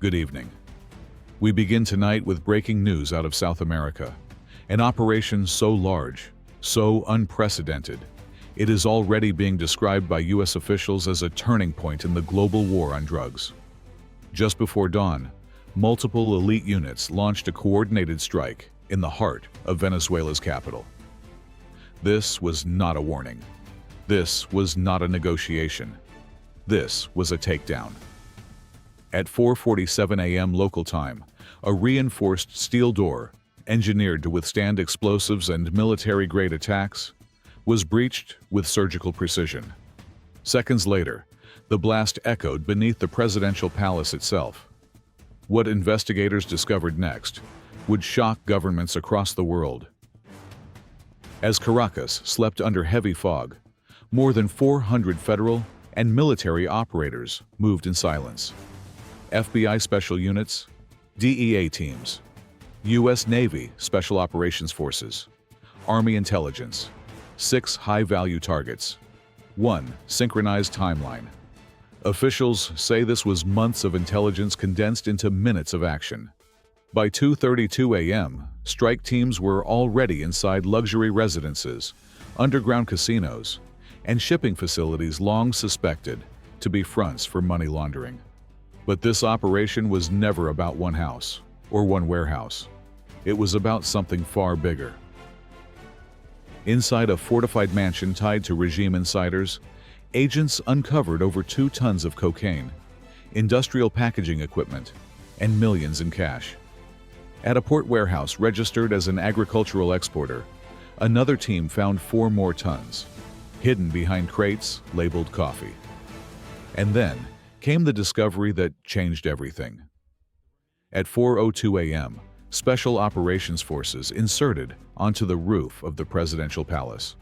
Good evening. We begin tonight with breaking news out of South America. An operation so large, so unprecedented, it is already being described by U.S. officials as a turning point in the global war on drugs. Just before dawn, multiple elite units launched a coordinated strike in the heart of Venezuela's capital. This was not a warning. This was not a negotiation. This was a takedown. At 4:47 a.m. local time, a reinforced steel door, engineered to withstand explosives and military-grade attacks, was breached with surgical precision. Seconds later, the blast echoed beneath the presidential palace itself. What investigators discovered next would shock governments across the world. As Caracas slept under heavy fog, more than 400 federal and military operators moved in silence. FBI special units, DEA teams, U.S. Navy Special Operations Forces, Army intelligence, 6 high-value targets, 1 synchronized timeline. Officials say this was months of intelligence condensed into minutes of action. By 2:32 a.m., strike teams were already inside luxury residences, underground casinos, and shipping facilities long suspected to be fronts for money laundering. But this operation was never about one house or one warehouse. It was about something far bigger. Inside a fortified mansion tied to regime insiders, agents uncovered over 2 tons of cocaine, industrial packaging equipment, and millions in cash. At a port warehouse registered as an agricultural exporter, another team found 4 more tons, hidden behind crates labeled coffee. And then came the discovery that changed everything. At 4:02 a.m., Special Operations Forces inserted onto the roof of the presidential palace.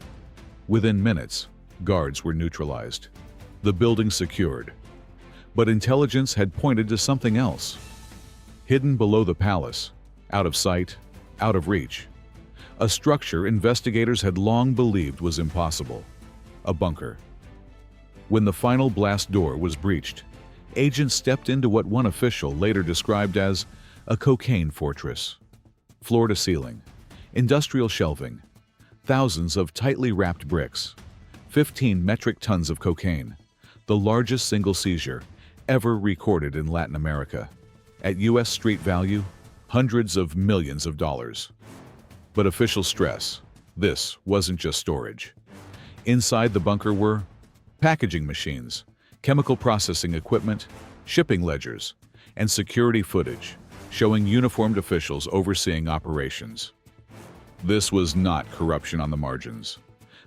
Within minutes, guards were neutralized, the building secured. But intelligence had pointed to something else. Hidden below the palace, out of sight, out of reach, a structure investigators had long believed was impossible: a bunker. When the final blast door was breached, agents stepped into what one official later described as a cocaine fortress. Floor to ceiling, industrial shelving, thousands of tightly wrapped bricks, 15 metric tons of cocaine, the largest single seizure ever recorded in Latin America. At U.S. street value, hundreds of millions of dollars. But officials stress, this wasn't just storage. Inside the bunker were packaging machines, chemical processing equipment, shipping ledgers, and security footage showing uniformed officials overseeing operations. This was not corruption on the margins.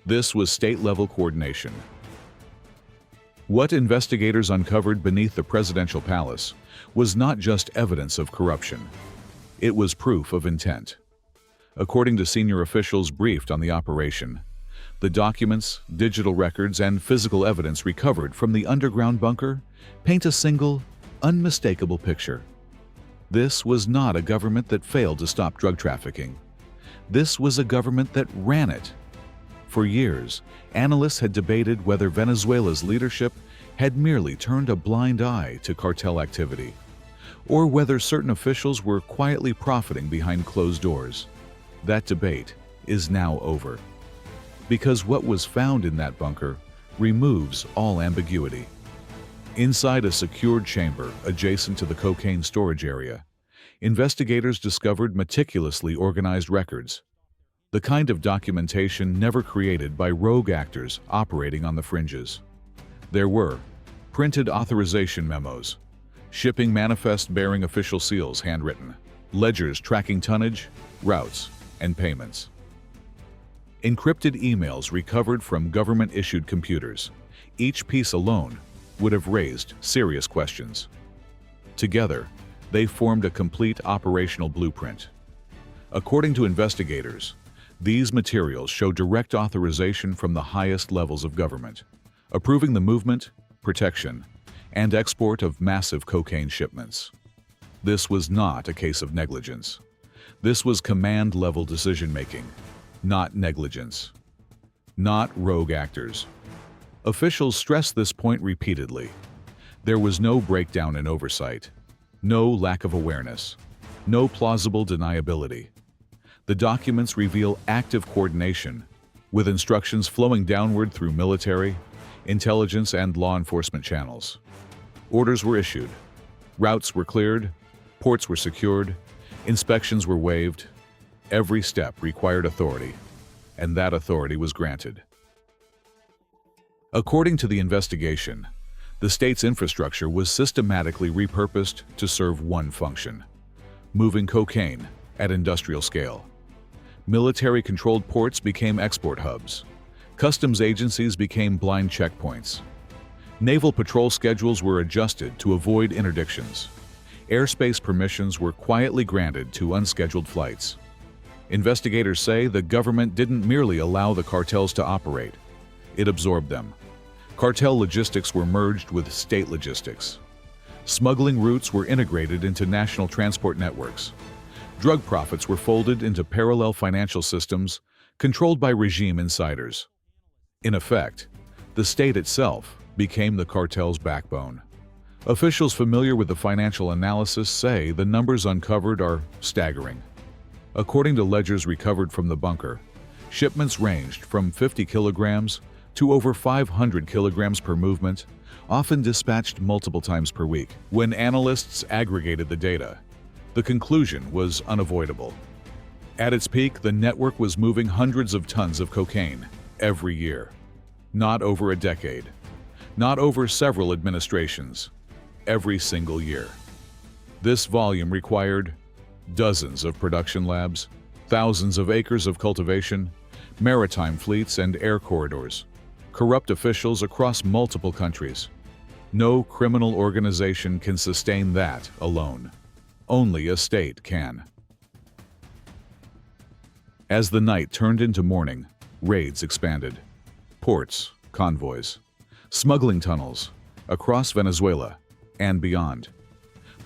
This was state-level coordination. What investigators uncovered beneath the presidential palace was not just evidence of corruption. It was proof of intent. According to senior officials briefed on the operation, the documents, digital records, and physical evidence recovered from the underground bunker paint a single, unmistakable picture. This was not a government that failed to stop drug trafficking. This was a government that ran it. For years, analysts had debated whether Venezuela's leadership had merely turned a blind eye to cartel activity, or whether certain officials were quietly profiting behind closed doors. That debate is now over. Because what was found in that bunker removes all ambiguity. Inside a secured chamber adjacent to the cocaine storage area, investigators discovered meticulously organized records, the kind of documentation never created by rogue actors operating on the fringes. There were printed authorization memos, shipping manifests bearing official seals handwritten, ledgers tracking tonnage, routes, and payments. Encrypted emails recovered from government-issued computers. Each piece alone would have raised serious questions. Together, they formed a complete operational blueprint. According to investigators, these materials show direct authorization from the highest levels of government, approving the movement, protection, and export of massive cocaine shipments. This was not a case of negligence. This was command-level decision-making, not negligence, not rogue actors. Officials stressed this point repeatedly. There was no breakdown in oversight. No lack of awareness. No plausible deniability. The documents reveal active coordination, with instructions flowing downward through military, intelligence, and law enforcement channels. Orders were issued. Routes were cleared. Ports were secured. Inspections were waived. Every step required authority, and that authority was granted. According to the investigation, the state's infrastructure was systematically repurposed to serve one function: moving cocaine at industrial scale. Military-controlled ports became export hubs. Customs agencies became blind checkpoints. Naval patrol schedules were adjusted to avoid interdictions. Airspace permissions were quietly granted to unscheduled flights. Investigators say the government didn't merely allow the cartels to operate, it absorbed them. Cartel logistics were merged with state logistics. Smuggling routes were integrated into national transport networks. Drug profits were folded into parallel financial systems controlled by regime insiders. In effect, the state itself became the cartel's backbone. Officials familiar with the financial analysis say the numbers uncovered are staggering. According to ledgers recovered from the bunker, shipments ranged from 50 kilograms to over 500 kilograms per movement, often dispatched multiple times per week. When analysts aggregated the data, the conclusion was unavoidable. At its peak, the network was moving hundreds of tons of cocaine every year. Not over a decade. Not over several administrations. Every single year. This volume required dozens of production labs, thousands of acres of cultivation, maritime fleets and air corridors, corrupt officials across multiple countries. No criminal organization can sustain that alone. Only a state can. As the night turned into morning, raids expanded. Ports, convoys, smuggling tunnels across Venezuela and beyond.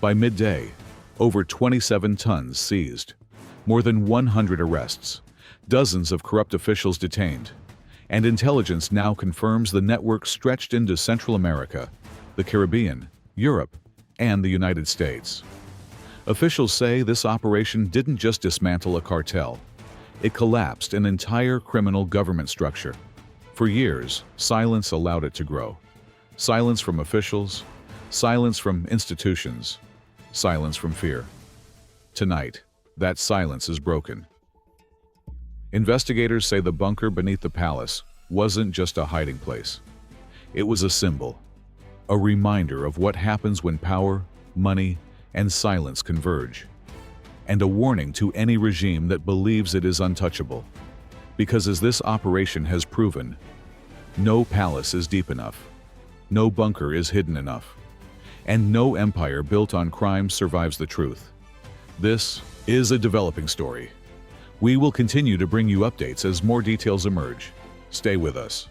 By midday, over 27 tons seized, more than 100 arrests, dozens of corrupt officials detained, and intelligence now confirms the network stretched into Central America, the Caribbean, Europe, and the United States. Officials say this operation didn't just dismantle a cartel, it collapsed an entire criminal government structure. For years, silence allowed it to grow. Silence from officials, silence from institutions, silence from fear. Tonight, that silence is broken. Investigators say the bunker beneath the palace wasn't just a hiding place. It was a symbol, a reminder of what happens when power, money, and silence converge, and a warning to any regime that believes it is untouchable. Because as this operation has proven, no palace is deep enough, no bunker is hidden enough, and no empire built on crime survives the truth. This is a developing story. We will continue to bring you updates as more details emerge. Stay with us.